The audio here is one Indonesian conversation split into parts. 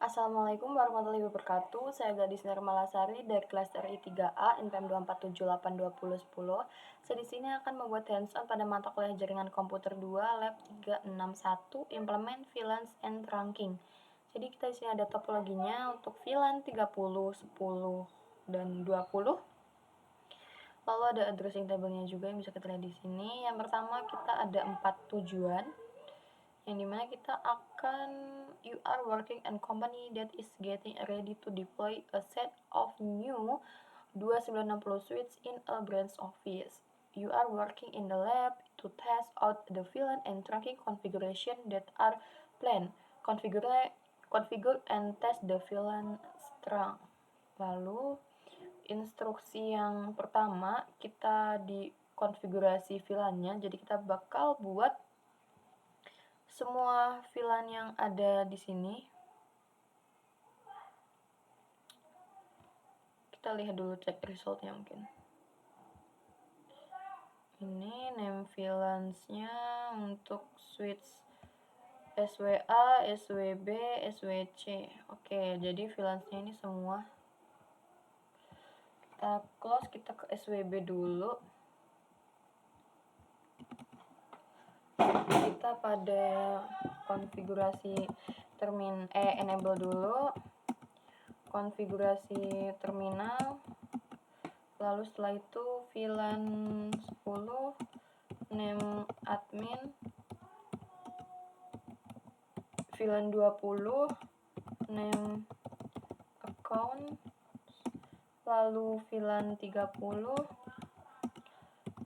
Assalamualaikum warahmatullahi wabarakatuh. Saya Gadis Nirmalasari dari kelas RI 3A NPM 247822010. Saya di sini akan membuat hands-on pada mata kuliah Jaringan Komputer 2 Lab 361 Implement VLAN and Trunking. Jadi kita di sini ada topologinya untuk VLAN 30, 10, dan 20. Lalu ada addressing table-nya juga yang bisa kita lihat di sini. Yang pertama kita ada 4 tujuan, yang dimana kita akan you are working in company that is getting ready to deploy a set of new 2960 switch in a branch office. You are working in the lab to test out the VLAN and trunking configuration that are planned. Configure and test the VLAN strung. Lalu instruksi yang pertama kita di konfigurasi VLAN-nya, jadi kita bakal buat semua VLAN yang ada di sini. Kita lihat dulu cek resultnya mungkin. Ini name VLANs-nya untuk switch SWA, SWB, SWC. Oke, jadi VLANs-nya ini semua. Kita close, kita ke SWB dulu. Kita pada konfigurasi enable dulu. Konfigurasi terminal, lalu setelah itu VLAN 10 name admin, VLAN 20 name account, lalu VLAN 30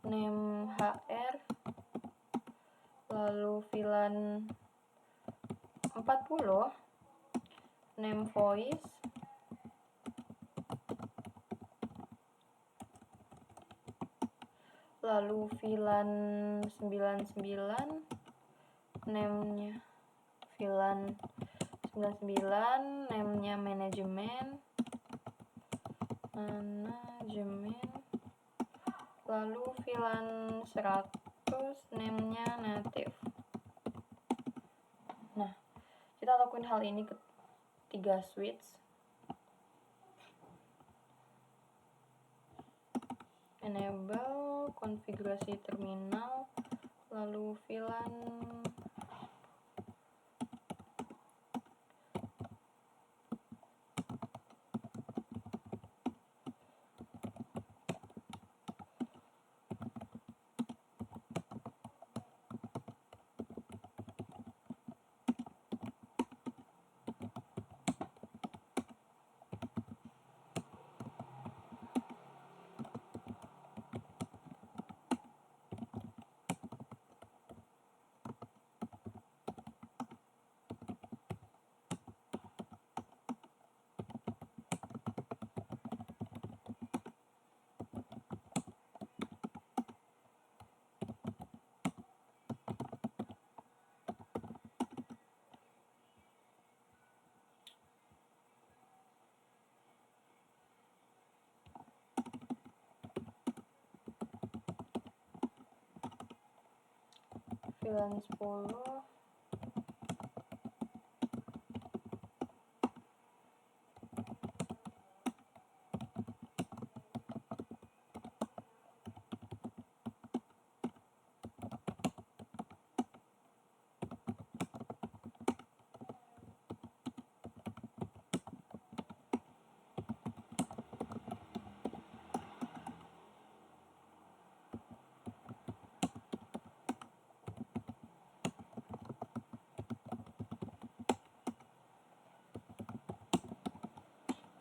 name HR, lalu VLAN 40 name voice, lalu VLAN 99 name-nya VLAN 99 name-nya manajemen, lalu VLAN 100 name-nya native. Nah, kita lakuin hal ini ke 3 switch. Enable, konfigurasi terminal, lalu VLAN VLAN 10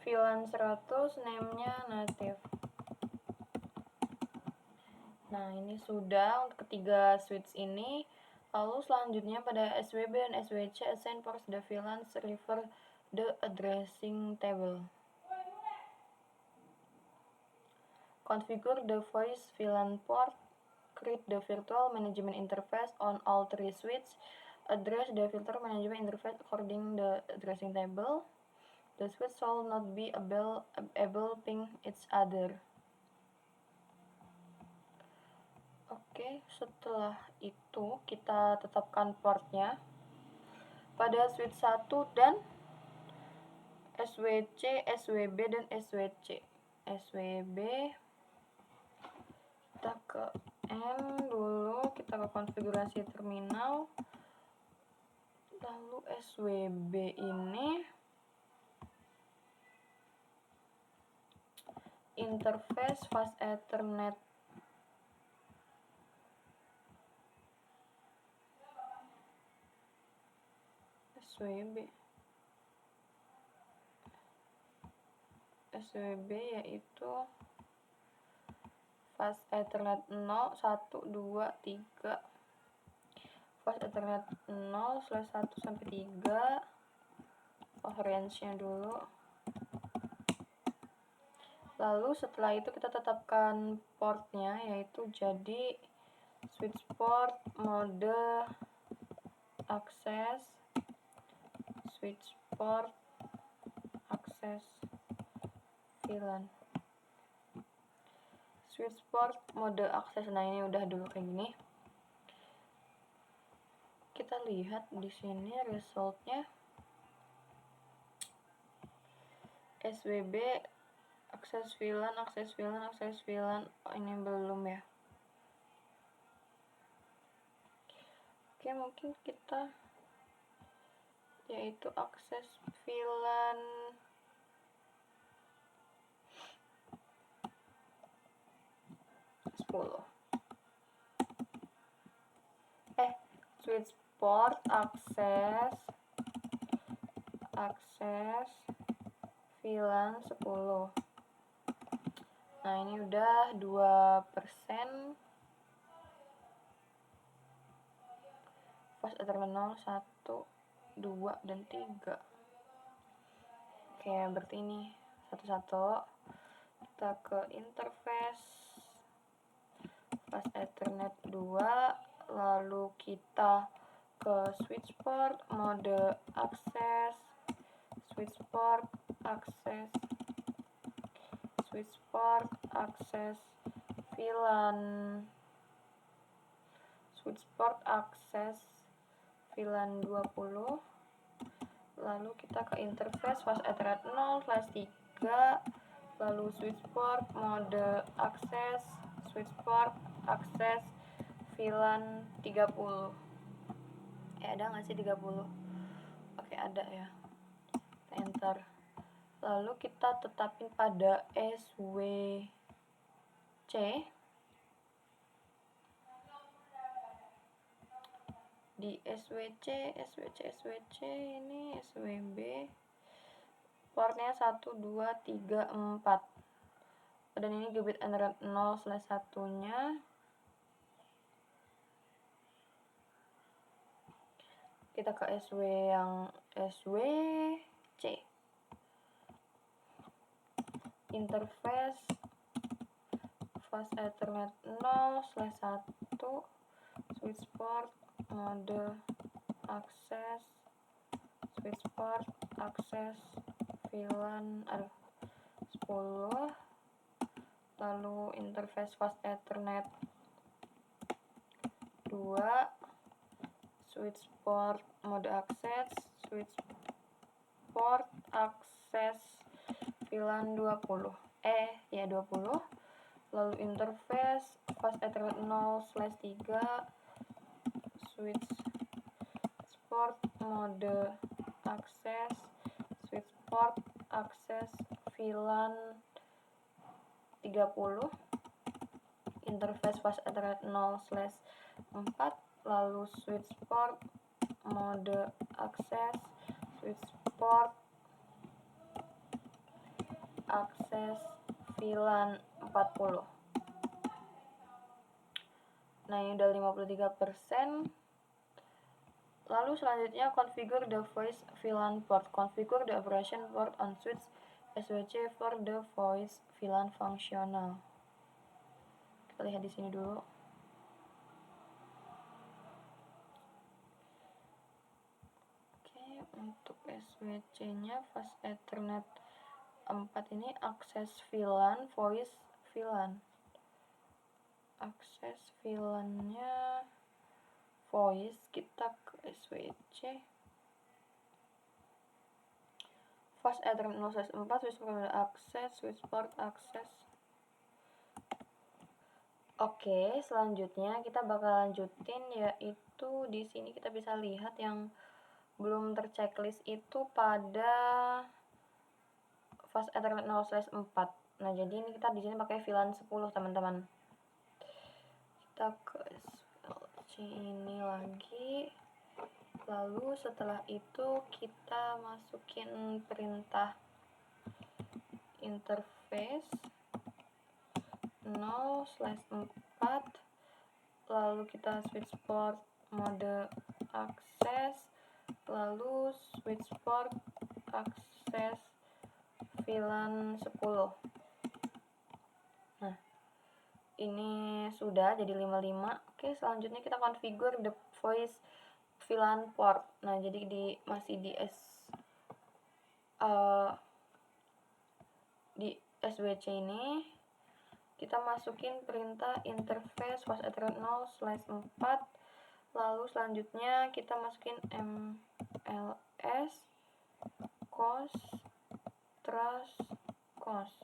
VLAN 100 name-nya native. Nah, ini sudah untuk ketiga switch ini. Lalu selanjutnya pada SWB dan SWC assign ports the VLANs refer the addressing table. Configure the voice VLAN port. Create the virtual management interface on all 3 switches. Address the filter management interface according the addressing table. The switch shall not be able ping each other. Oke, setelah itu kita tetapkan portnya pada switch 1 dan SWC, SWB, dan SWC. SWB, kita ke M dulu, kita ke konfigurasi terminal. Lalu SWB ini interface fast Ethernet. SWB yaitu fast Ethernet 0, 1, 2, 3. Fast Ethernet 0/1 sampai 3. Range-nya dulu. Lalu setelah itu kita tetapkan portnya, yaitu jadi switch port, mode akses, switch port, akses VLAN. Switch port, mode akses. Nah, ini udah dulu kayak gini. Kita lihat di sini resultnya. SWB, akses VLAN, akses VLAN, akses VLAN. Oh, ini belum ya. Oke, mungkin kita yaitu akses VLAN switch port akses VLAN 10. Nah, ini udah 2%. Fast Ethernet 1, 2, dan 3. Oke, berarti ini satu-satu. Kita ke interface fast Ethernet 2, lalu kita ke switch port, mode akses, switch port, akses, switch port, akses VLAN, switch port, akses VLAN 20. Lalu kita ke interface fast Ethernet 0/3, lalu switch port, mode akses, switch port, akses VLAN 30. Ada nggak sih 30? Oke, ada ya. Enter. Lalu kita tetapin pada SWC. Di SWC ini SWB. Portnya 1, 2, 3, 4. Dan ini gigabit Ethernet 0/1-nya. Kita ke SWC. Interface fast Ethernet 0/1, switch port, mode akses, switch port, akses VLAN 10. Lalu interface fast Ethernet 2, switch port, mode akses, switch port, akses VLAN 20. 20. Lalu interface fast Ethernet 0/3, switch port, mode akses, switch port, akses VLAN 30. Interface fast Ethernet 0/4, lalu switch port, mode akses, switch port, akses VLAN 40. Nah, ini udah 53%. Lalu selanjutnya configure the voice VLAN port. Configure the operation port on switch SWC for the voice VLAN functional. Kita lihat di sini dulu. Oke, untuk SWC-nya fast Ethernet 4 ini akses VLAN, voice VLAN. Akses VLAN-nya voice, kita ke SWC. fast Ethernet 0/4, switchport akses, switchport akses. Oke, selanjutnya kita bakal lanjutin, yaitu di sini kita bisa lihat yang belum terchecklist itu pada fast Ethernet 0/4. Nah, jadi ini kita di sini pakai VLAN 10, teman-teman. Kita ke SVLC ini lagi. Lalu setelah itu kita masukin perintah interface 0/4, lalu kita switch port mode akses, lalu switch port akses VLAN 10. Nah, ini sudah jadi 55. Oke, selanjutnya kita configure the voice VLAN port. Nah, jadi masih di SWC ini kita masukin perintah interface fast Ethernet 0/4, lalu selanjutnya kita masukin mls cos trust cos,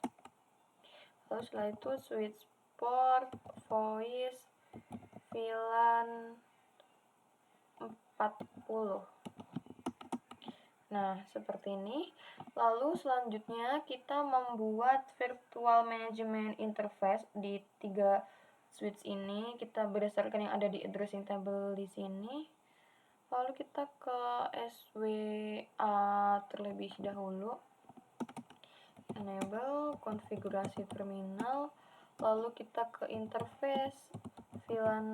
lalu setelah itu switch port voice VLAN 40. Nah, seperti ini. Lalu selanjutnya kita membuat virtual management interface di 3 switch ini. Kita berdasarkan yang ada di addressing table di sini. Lalu kita ke SWA terlebih dahulu. Enable konfigurasi terminal. Lalu kita ke interface VLAN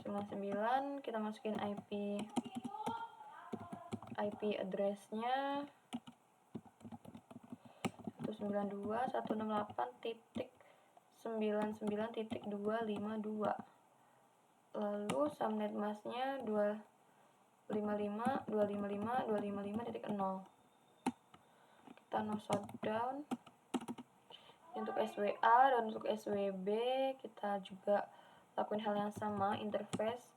99, kita masukin IP address-nya 192.168.99.252. Lalu subnet mask-nya 255.255.255.0. Kita no shutdown. Untuk SWA dan untuk SWB kita juga lakuin hal yang sama, interface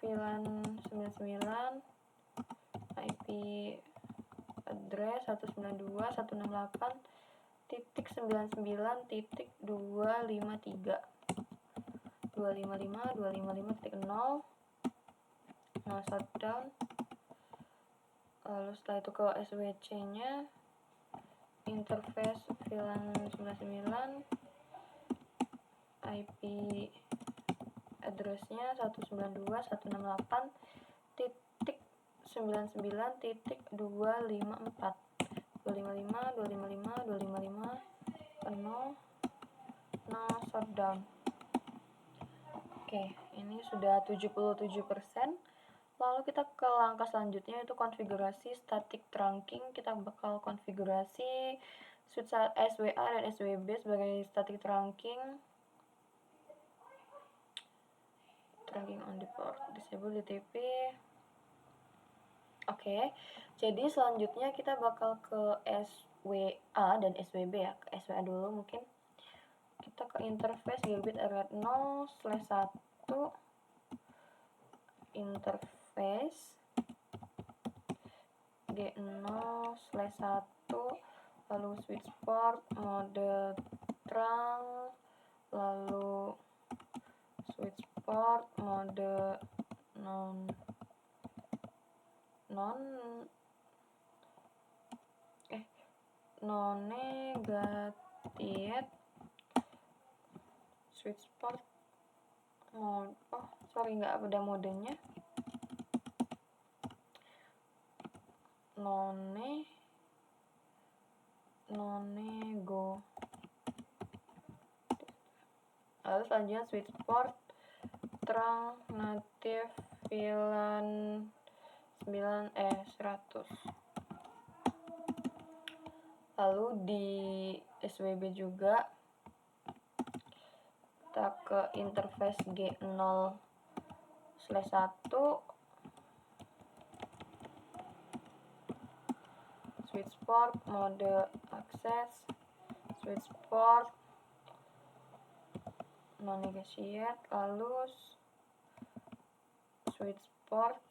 VLAN 99, IP address 192.168.99.253, 255.255.0. Nah, shutdown. Lalu setelah itu ke SWC nya interface VLAN 99, IP address-nya 192.168.99.254, 255.255.255.0. No shutdown. Oke, ini sudah 77%. Lalu kita ke langkah selanjutnya, yaitu konfigurasi static trunking. Kita bakal konfigurasi switch SWA dan SWB sebagai static trunking. Trunking on the port, disable DTP. Oke, jadi selanjutnya kita bakal ke SWA dan SWB ya. Ke SWA dulu mungkin. Kita ke interface gigabit Ethernet 0/1, interface G0/1, lalu switch port mode trunk, lalu switch port mode non negative, switch port mode, nggak ada modenya, non-nego. Lalu selanjutnya switch port trunk native VLAN 100. Lalu di SWB juga kita ke interface G0/1, switch port mode akses, switch port non-negotiate, lalu switch port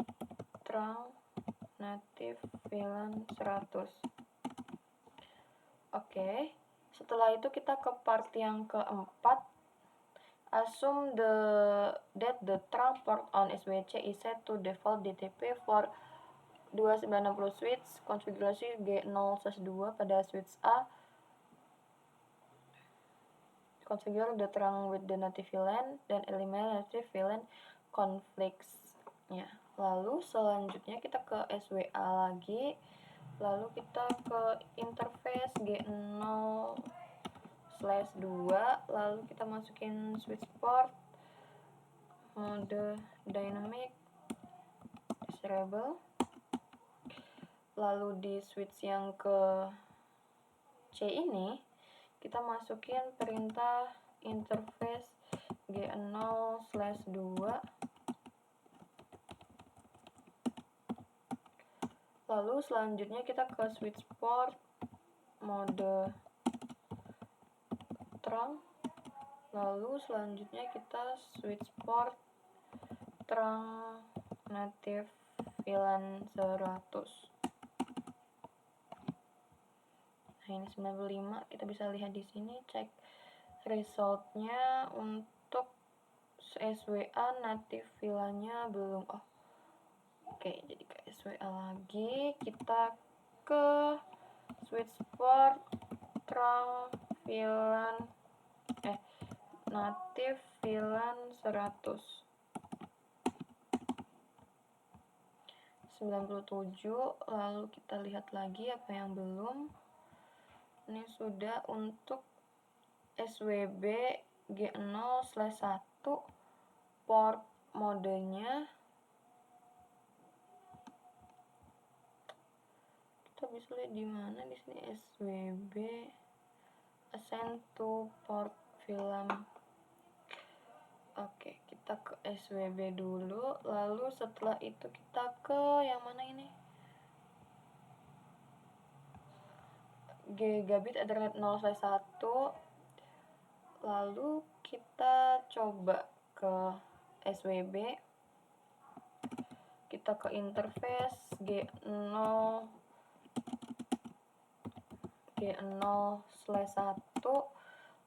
trunk native VLAN 100. Oke, setelah itu kita ke part yang keempat. Assume that the trunk port on SWC is set to default DTP for 2960 switch, konfigurasi G0/2 pada switch A. Configure the trunk with the native VLAN dan eliminate native VLAN conflicts. Ya, lalu selanjutnya kita ke SWA lagi. Lalu kita ke interface G0/2, lalu kita masukin switch port, mode dynamic, disable. Lalu di switch yang ke C ini kita masukin perintah interface G0/2. Lalu selanjutnya kita ke switch port, mode trunk. Lalu selanjutnya kita switch port trunk native VLAN 100. Nah, ini 95, kita bisa lihat di sini, cek resultnya untuk SWA native VLAN-nya belum. Oke, jadi ke SWA lagi, kita ke switch port trunk VLAN native VLAN 100 97. Lalu kita lihat lagi apa yang belum. Ini sudah untuk SWB G0/1 port modenya. Kita bisa lihat di mana di sini SWB assign to port VLAN. Oke, kita ke SWB dulu, lalu setelah itu kita ke yang mana ini? Gigabit Ethernet 0/1. Lalu kita coba ke SWB. Kita ke interface G0/1.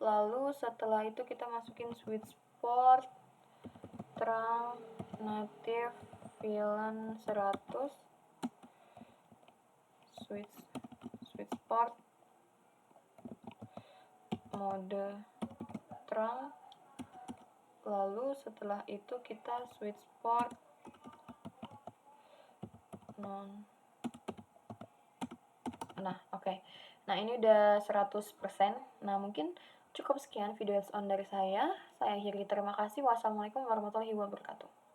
Lalu setelah itu kita masukin switch port trunk native VLAN 100, switch port mode trunk. Lalu setelah itu kita switch port oke. Nah, ini udah 100%. Nah, mungkin cukup sekian video hands-on dari saya. Saya akhiri, terima kasih. Wassalamualaikum warahmatullahi wabarakatuh.